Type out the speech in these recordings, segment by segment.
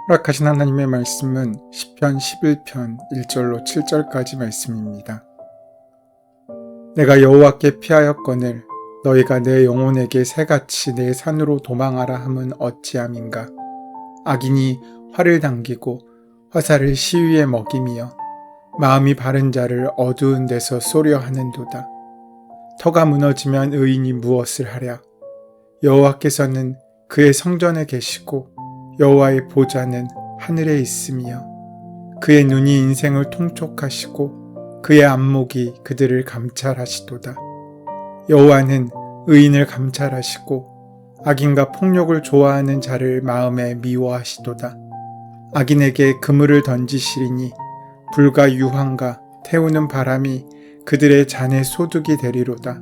허락하신 하나님의 말씀은 시편 11편 1절로 7절까지 말씀입니다. 내가 여호와께 피하였거늘 너희가 내 영혼에게 새같이 내 산으로 도망하라 함은 어찌함인가. 악인이 활을 당기고 화살을 시위에 먹이며 마음이 바른 자를 어두운 데서 쏘려 하는도다. 터가 무너지면 의인이 무엇을 하랴. 여호와께서는 그의 성전에 계시고 여호와의 보좌는 하늘에 있으며 그의 눈이 인생을 통촉하시고 그의 안목이 그들을 감찰하시도다. 여호와는 의인을 감찰하시고 악인과 폭력을 좋아하는 자를 마음에 미워하시도다. 악인에게 그물을 던지시리니 불과 유황과 태우는 바람이 그들의 잔에 소득이 되리로다.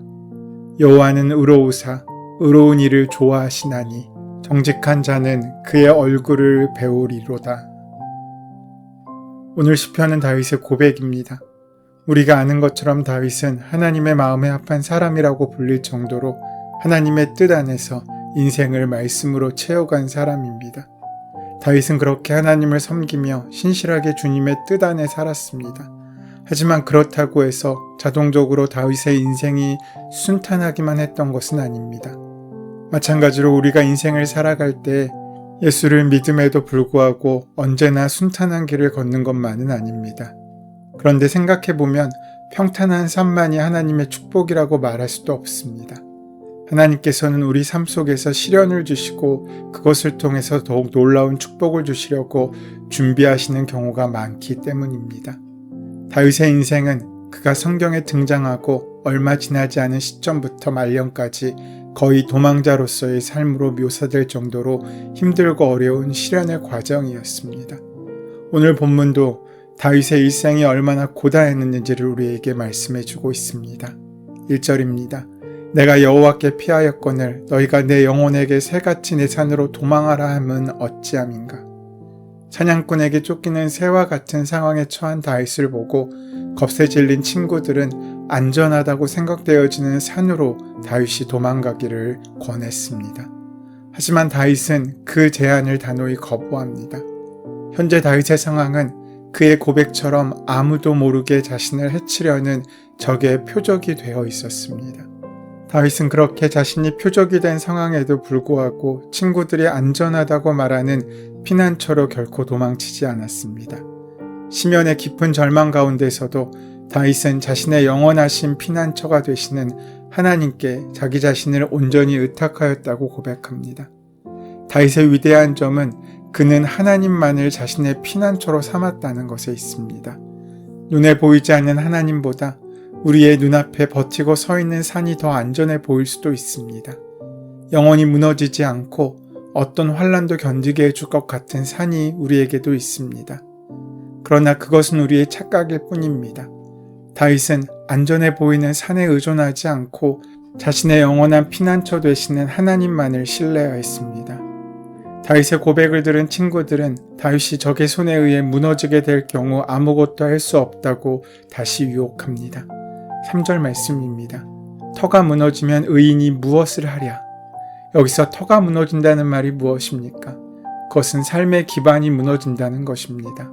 여호와는 의로우사 의로운 일을 좋아하시나니 정직한 자는 그의 얼굴을 배우리로다. 오늘 시편은 다윗의 고백입니다. 우리가 아는 것처럼 다윗은 하나님의 마음에 합한 사람이라고 불릴 정도로 하나님의 뜻 안에서 인생을 말씀으로 채워간 사람입니다. 다윗은 그렇게 하나님을 섬기며 신실하게 주님의 뜻 안에 살았습니다. 하지만 그렇다고 해서 자동적으로 다윗의 인생이 순탄하기만 했던 것은 아닙니다. 마찬가지로 우리가 인생을 살아갈 때 예수를 믿음에도 불구하고 언제나 순탄한 길을 걷는 것만은 아닙니다. 그런데 생각해보면 평탄한 삶만이 하나님의 축복이라고 말할 수도 없습니다. 하나님께서는 우리 삶 속에서 시련을 주시고 그것을 통해서 더욱 놀라운 축복을 주시려고 준비하시는 경우가 많기 때문입니다. 다윗의 인생은 그가 성경에 등장하고 얼마 지나지 않은 시점부터 말년까지 거의 도망자로서의 삶으로 묘사될 정도로 힘들고 어려운 시련의 과정이었습니다. 오늘 본문도 다윗의 일생이 얼마나 고단했는지를 우리에게 말씀해주고 있습니다. 1절입니다. 내가 여호와께 피하였거늘 너희가 내 영혼에게 새같이 내 산으로 도망하라 함은 어찌함인가. 사냥꾼에게 쫓기는 새와 같은 상황에 처한 다윗을 보고 겁에 질린 친구들은 안전하다고 생각되어지는 산으로 다윗이 도망가기를 권했습니다. 하지만 다윗은 그 제안을 단호히 거부합니다. 현재 다윗의 상황은 그의 고백처럼 아무도 모르게 자신을 해치려는 적의 표적이 되어 있었습니다. 다윗은 그렇게 자신이 표적이 된 상황에도 불구하고 친구들이 안전하다고 말하는 피난처로 결코 도망치지 않았습니다. 심연의 깊은 절망 가운데서도 다윗은 자신의 영원하신 피난처가 되시는 하나님께 자기 자신을 온전히 의탁하였다고 고백합니다. 다윗의 위대한 점은 그는 하나님만을 자신의 피난처로 삼았다는 것에 있습니다. 눈에 보이지 않는 하나님보다 우리의 눈앞에 버티고 서 있는 산이 더 안전해 보일 수도 있습니다. 영원히 무너지지 않고 어떤 환난도 견디게 해줄 것 같은 산이 우리에게도 있습니다. 그러나 그것은 우리의 착각일 뿐입니다. 다윗은 안전해 보이는 산에 의존하지 않고 자신의 영원한 피난처 되시는 하나님만을 신뢰하였습니다. 다윗의 고백을 들은 친구들은 다윗이 적의 손에 의해 무너지게 될 경우 아무것도 할 수 없다고 다시 유혹합니다. 3절 말씀입니다. 터가 무너지면 의인이 무엇을 하랴. 여기서 터가 무너진다는 말이 무엇입니까? 그것은 삶의 기반이 무너진다는 것입니다.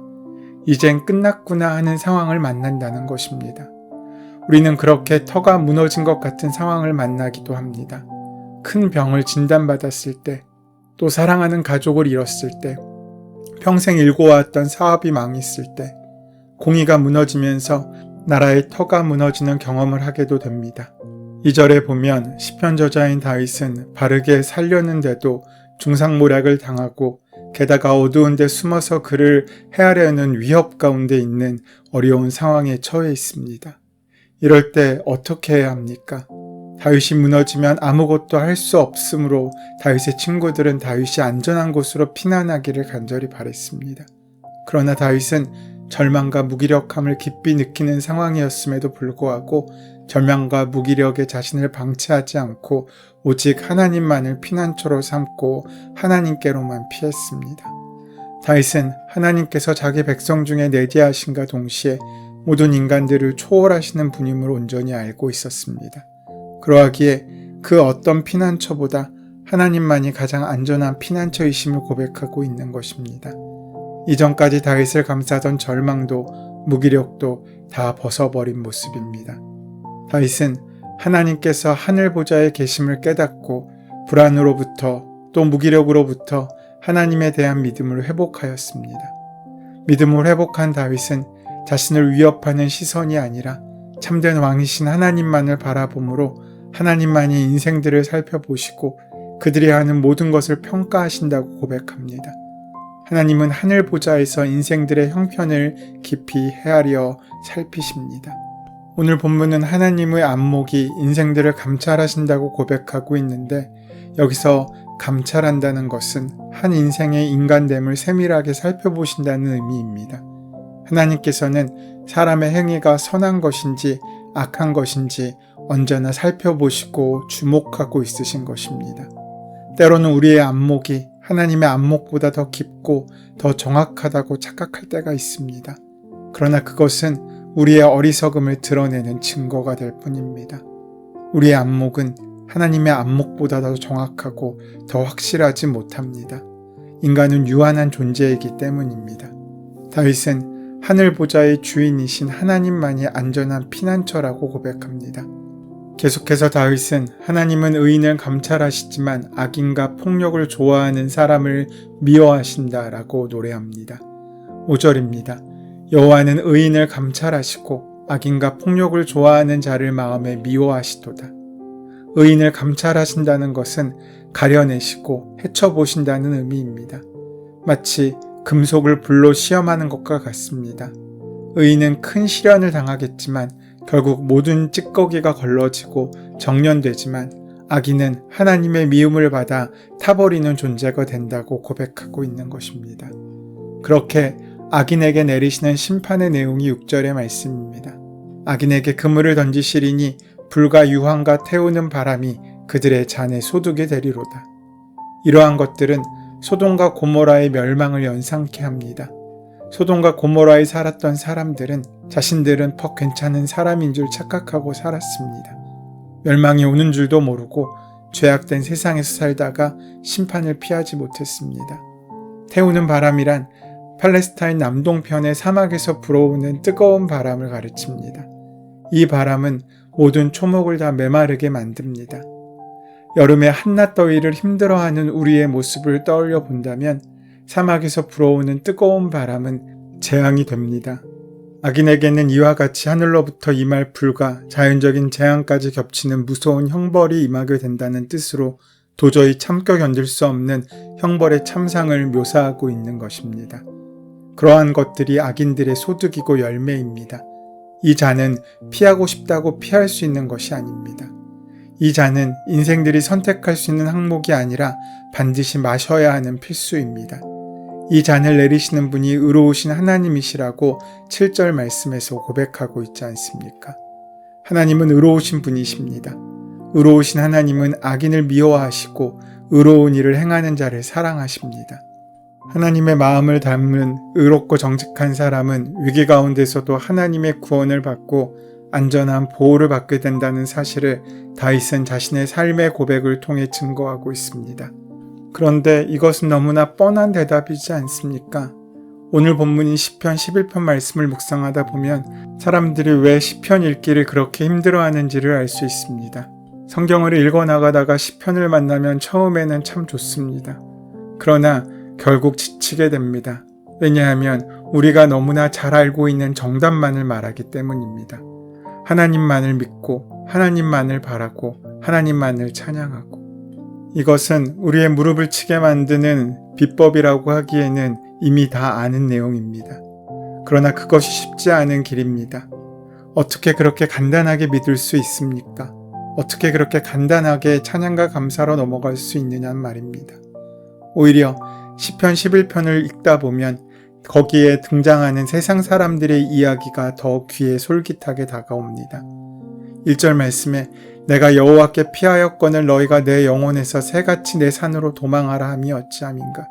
이젠 끝났구나 하는 상황을 만난다는 것입니다. 우리는 그렇게 터가 무너진 것 같은 상황을 만나기도 합니다. 큰 병을 진단받았을 때, 또 사랑하는 가족을 잃었을 때, 평생 일궈왔던 사업이 망했을 때, 공의가 무너지면서 나라의 터가 무너지는 경험을 하게도 됩니다. 2절에 보면 시편 저자인 다윗은 바르게 살려는데도 중상모략을 당하고 게다가 어두운 데 숨어서 그를 헤아려는 위협 가운데 있는 어려운 상황에 처해 있습니다. 이럴 때 어떻게 해야 합니까? 다윗이 무너지면 아무것도 할 수 없으므로 다윗의 친구들은 다윗이 안전한 곳으로 피난하기를 간절히 바랬습니다. 그러나 다윗은 절망과 무기력함을 깊이 느끼는 상황이었음에도 불구하고 절망과 무기력에 자신을 방치하지 않고 오직 하나님만을 피난처로 삼고 하나님께로만 피했습니다. 다윗은 하나님께서 자기 백성 중에 내재하신과 동시에 모든 인간들을 초월하시는 분임을 온전히 알고 있었습니다. 그러하기에 그 어떤 피난처보다 하나님만이 가장 안전한 피난처이심을 고백하고 있는 것입니다. 이전까지 다윗을 감싸던 절망도 무기력도 다 벗어버린 모습입니다. 다윗은 하나님께서 하늘 보좌에 계심을 깨닫고 불안으로부터 또 무기력으로부터 하나님에 대한 믿음을 회복하였습니다. 믿음을 회복한 다윗은 자신을 위협하는 시선이 아니라 참된 왕이신 하나님만을 바라보므로 하나님만이 인생들을 살펴보시고 그들이 하는 모든 것을 평가하신다고 고백합니다. 하나님은 하늘 보좌에서 인생들의 형편을 깊이 헤아려 살피십니다. 오늘 본문은 하나님의 안목이 인생들을 감찰하신다고 고백하고 있는데, 여기서 감찰한다는 것은 한 인생의 인간됨을 세밀하게 살펴보신다는 의미입니다. 하나님께서는 사람의 행위가 선한 것인지 악한 것인지 언제나 살펴보시고 주목하고 있으신 것입니다. 때로는 우리의 안목이 하나님의 안목보다 더 깊고 더 정확하다고 착각할 때가 있습니다. 그러나 그것은 우리의 어리석음을 드러내는 증거가 될 뿐입니다. 우리의 안목은 하나님의 안목보다 더 정확하고 더 확실하지 못합니다. 인간은 유한한 존재이기 때문입니다. 다윗은 하늘 보좌의 주인이신 하나님만이 안전한 피난처라고 고백합니다. 계속해서 다윗은 하나님은 의인을 감찰하시지만 악인과 폭력을 좋아하는 사람을 미워하신다라고 노래합니다. 5절입니다. 여호와는 의인을 감찰하시고 악인과 폭력을 좋아하는 자를 마음에 미워하시도다. 의인을 감찰하신다는 것은 가려내시고 헤쳐보신다는 의미입니다. 마치 금속을 불로 시험하는 것과 같습니다. 의인은 큰 시련을 당하겠지만 결국 모든 찌꺼기가 걸러지고 정련되지만 악인은 하나님의 미움을 받아 타버리는 존재가 된다고 고백하고 있는 것입니다. 그렇게 악인에게 내리시는 심판의 내용이 6절의 말씀입니다. 악인에게 그물을 던지시리니 불과 유황과 태우는 바람이 그들의 잔에 솟게 되리로다. 이러한 것들은 소돔과 고모라의 멸망을 연상케 합니다. 소돔과 고모라에 살았던 사람들은 자신들은 퍽 괜찮은 사람인 줄 착각하고 살았습니다. 멸망이 오는 줄도 모르고 죄악된 세상에서 살다가 심판을 피하지 못했습니다. 태우는 바람이란 팔레스타인 남동편의 사막에서 불어오는 뜨거운 바람을 가르칩니다. 이 바람은 모든 초목을 다 메마르게 만듭니다. 여름에 한낮 더위를 힘들어하는 우리의 모습을 떠올려 본다면 사막에서 불어오는 뜨거운 바람은 재앙이 됩니다. 악인에게는 이와 같이 하늘로부터 임할 불과 자연적인 재앙까지 겹치는 무서운 형벌이 임하게 된다는 뜻으로 도저히 참겨 견딜 수 없는 형벌의 참상을 묘사하고 있는 것입니다. 그러한 것들이 악인들의 소득이고 열매입니다. 이 잔은 피하고 싶다고 피할 수 있는 것이 아닙니다. 이 잔은 인생들이 선택할 수 있는 항목이 아니라 반드시 마셔야 하는 필수입니다. 이 잔을 내리시는 분이 의로우신 하나님이시라고 7절 말씀에서 고백하고 있지 않습니까? 하나님은 의로우신 분이십니다. 의로우신 하나님은 악인을 미워하시고 의로운 일을 행하는 자를 사랑하십니다. 하나님의 마음을 담은 의롭고 정직한 사람은 위기 가운데서도 하나님의 구원을 받고 안전한 보호를 받게 된다는 사실을 다윗은 자신의 삶의 고백을 통해 증거하고 있습니다. 그런데 이것은 너무나 뻔한 대답이지 않습니까? 오늘 본문인 시편 11편 말씀을 묵상하다 보면 사람들이 왜 시편 읽기를 그렇게 힘들어하는지를 알 수 있습니다. 성경을 읽어나가다가 시편을 만나면 처음에는 참 좋습니다. 그러나 결국 지치게 됩니다. 왜냐하면 우리가 너무나 잘 알고 있는 정답만을 말하기 때문입니다. 하나님만을 믿고 하나님만을 바라고 하나님만을 찬양하고, 이것은 우리의 무릎을 치게 만드는 비법이라고 하기에는 이미 다 아는 내용입니다. 그러나 그것이 쉽지 않은 길입니다. 어떻게 그렇게 간단하게 믿을 수 있습니까? 어떻게 그렇게 간단하게 찬양과 감사로 넘어갈 수 있느냐는 말입니다. 오히려 시편 11편을 읽다 보면 거기에 등장하는 세상 사람들의 이야기가 더 귀에 솔깃하게 다가옵니다. 1절 말씀에 내가 여호와께 피하였거늘 너희가 내 영혼에서 새같이 내 산으로 도망하라 함이 어찌함인가.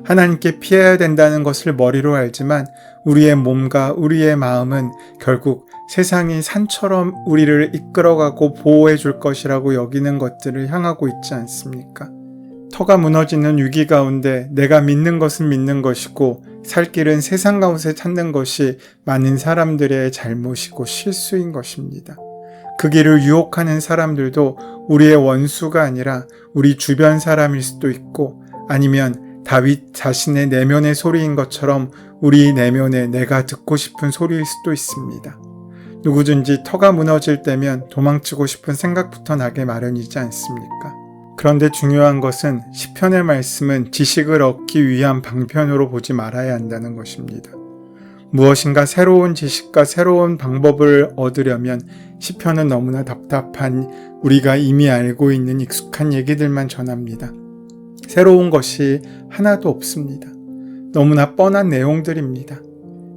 하나님께 피해야 된다는 것을 머리로 알지만 우리의 몸과 우리의 마음은 결국 세상이 산처럼 우리를 이끌어가고 보호해 줄 것이라고 여기는 것들을 향하고 있지 않습니까? 터가 무너지는 위기 가운데 내가 믿는 것은 믿는 것이고 살 길은 세상 가운데 찾는 것이 많은 사람들의 잘못이고 실수인 것입니다. 그 길을 유혹하는 사람들도 우리의 원수가 아니라 우리 주변 사람일 수도 있고 아니면 다윗 자신의 내면의 소리인 것처럼 우리 내면에 내가 듣고 싶은 소리일 수도 있습니다. 누구든지 터가 무너질 때면 도망치고 싶은 생각부터 나게 마련이지 않습니까? 그런데 중요한 것은 시편의 말씀은 지식을 얻기 위한 방편으로 보지 말아야 한다는 것입니다. 무엇인가 새로운 지식과 새로운 방법을 얻으려면 시편은 너무나 답답한 우리가 이미 알고 있는 익숙한 얘기들만 전합니다. 새로운 것이 하나도 없습니다. 너무나 뻔한 내용들입니다.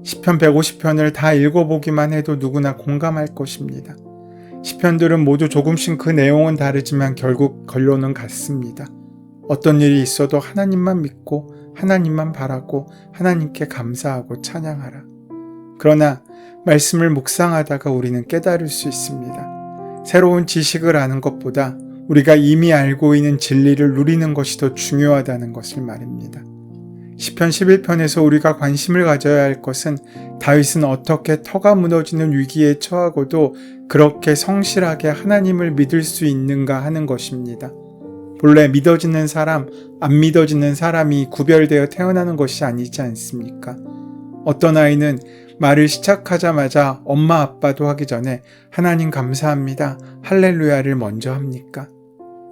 시편 150편을 다 읽어보기만 해도 누구나 공감할 것입니다. 시편들은 모두 조금씩 그 내용은 다르지만 결국 결론은 같습니다. 어떤 일이 있어도 하나님만 믿고 하나님만 바라고 하나님께 감사하고 찬양하라. 그러나 말씀을 묵상하다가 우리는 깨달을 수 있습니다. 새로운 지식을 아는 것보다 우리가 이미 알고 있는 진리를 누리는 것이 더 중요하다는 것을 말입니다. 시편 11편에서 우리가 관심을 가져야 할 것은 다윗은 어떻게 터가 무너지는 위기에 처하고도 그렇게 성실하게 하나님을 믿을 수 있는가 하는 것입니다. 본래 믿어지는 사람, 안 믿어지는 사람이 구별되어 태어나는 것이 아니지 않습니까? 어떤 아이는 말을 시작하자마자 엄마 아빠도 하기 전에 하나님 감사합니다, 할렐루야를 먼저 합니까?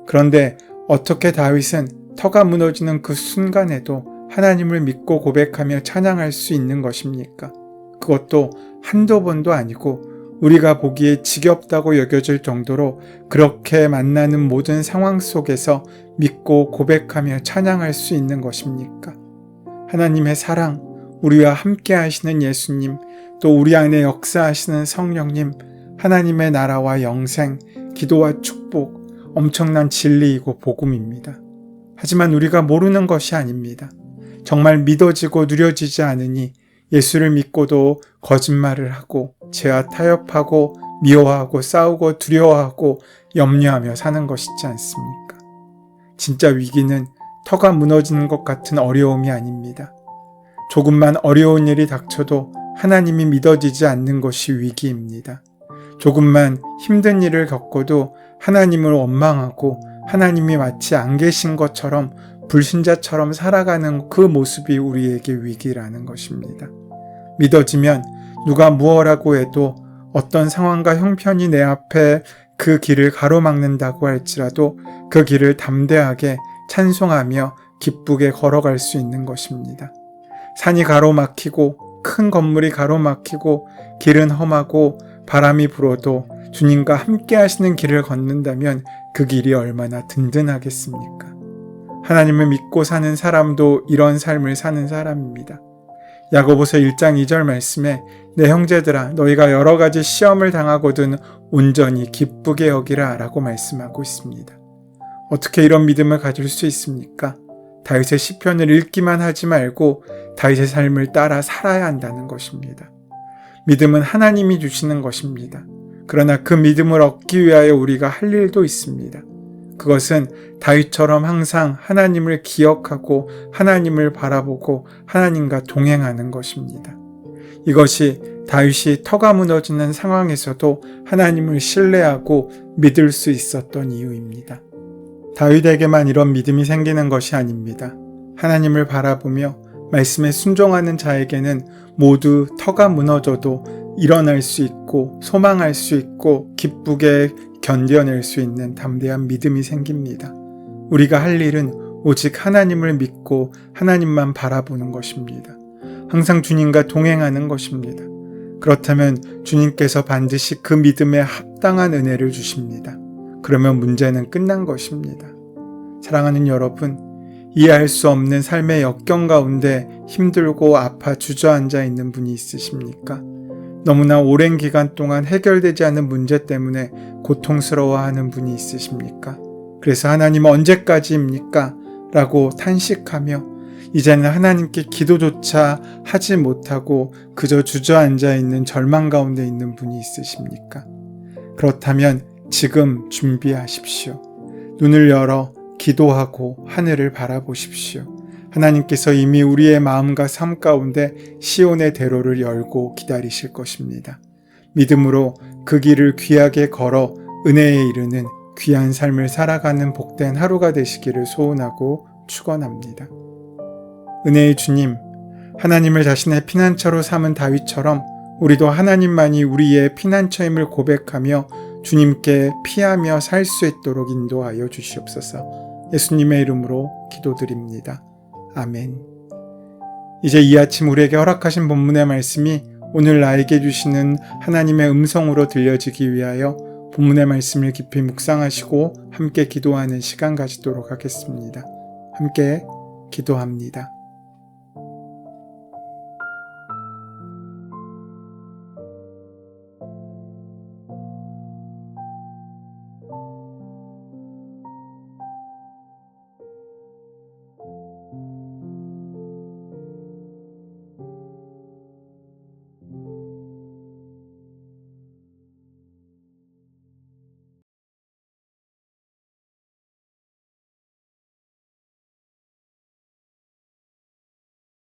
그런데 어떻게 다윗은 터가 무너지는 그 순간에도 하나님을 믿고 고백하며 찬양할 수 있는 것입니까? 그것도 한두 번도 아니고 우리가 보기에 지겹다고 여겨질 정도로 그렇게 만나는 모든 상황 속에서 믿고 고백하며 찬양할 수 있는 것입니까? 하나님의 사랑, 우리와 함께 하시는 예수님, 또 우리 안에 역사하시는 성령님, 하나님의 나라와 영생, 기도와 축복, 엄청난 진리이고 복음입니다. 하지만 우리가 모르는 것이 아닙니다. 정말 믿어지고 누려지지 않으니 예수를 믿고도 거짓말을 하고 죄와 타협하고 미워하고 싸우고 두려워하고 염려하며 사는 것이지 않습니까? 진짜 위기는 터가 무너지는 것 같은 어려움이 아닙니다. 조금만 어려운 일이 닥쳐도 하나님이 믿어지지 않는 것이 위기입니다. 조금만 힘든 일을 겪어도 하나님을 원망하고 하나님이 마치 안 계신 것처럼 불신자처럼 살아가는 그 모습이 우리에게 위기라는 것입니다. 믿어지면 누가 무엇라고 해도 어떤 상황과 형편이 내 앞에 그 길을 가로막는다고 할지라도 그 길을 담대하게 찬송하며 기쁘게 걸어갈 수 있는 것입니다. 산이 가로막히고 큰 건물이 가로막히고 길은 험하고 바람이 불어도 주님과 함께 하시는 길을 걷는다면 그 길이 얼마나 든든하겠습니까? 하나님을 믿고 사는 사람도 이런 삶을 사는 사람입니다. 야고보서 1장 2절 말씀에 내 형제들아 너희가 여러 가지 시험을 당하거든 온전히 기쁘게 여기라 라고 말씀하고 있습니다. 어떻게 이런 믿음을 가질 수 있습니까? 다윗의 시편을 읽기만 하지 말고 다윗의 삶을 따라 살아야 한다는 것입니다. 믿음은 하나님이 주시는 것입니다. 그러나 그 믿음을 얻기 위하여 우리가 할 일도 있습니다. 그것은 다윗처럼 항상 하나님을 기억하고 하나님을 바라보고 하나님과 동행하는 것입니다. 이것이 다윗이 터가 무너지는 상황에서도 하나님을 신뢰하고 믿을 수 있었던 이유입니다. 다윗에게만 이런 믿음이 생기는 것이 아닙니다. 하나님을 바라보며 말씀에 순종하는 자에게는 모두 터가 무너져도 일어날 수 있고 소망할 수 있고 기쁘게 견뎌낼 수 있는 담대한 믿음이 생깁니다. 우리가 할 일은 오직 하나님을 믿고 하나님만 바라보는 것입니다. 항상 주님과 동행하는 것입니다. 그렇다면 주님께서 반드시 그 믿음에 합당한 은혜를 주십니다. 그러면 문제는 끝난 것입니다. 사랑하는 여러분, 이해할 수 없는 삶의 역경 가운데 힘들고 아파 주저앉아 있는 분이 있으십니까? 너무나 오랜 기간 동안 해결되지 않은 문제 때문에 고통스러워하는 분이 있으십니까? 그래서 하나님 언제까지입니까? 라고 탄식하며 이제는 하나님께 기도조차 하지 못하고 그저 주저앉아 있는 절망 가운데 있는 분이 있으십니까? 그렇다면 지금 준비하십시오. 눈을 열어 기도하고 하늘을 바라보십시오. 하나님께서 이미 우리의 마음과 삶 가운데 시온의 대로를 열고 기다리실 것입니다. 믿음으로 그 길을 귀하게 걸어 은혜에 이르는 귀한 삶을 살아가는 복된 하루가 되시기를 소원하고 축원합니다. 은혜의 주님, 하나님을 자신의 피난처로 삼은 다윗처럼 우리도 하나님만이 우리의 피난처임을 고백하며 주님께 피하며 살 수 있도록 인도하여 주시옵소서. 예수님의 이름으로 기도드립니다. 아멘. 이제 이 아침 우리에게 허락하신 본문의 말씀이 오늘 나에게 주시는 하나님의 음성으로 들려지기 위하여 본문의 말씀을 깊이 묵상하시고 함께 기도하는 시간 가지도록 하겠습니다. 함께 기도합니다.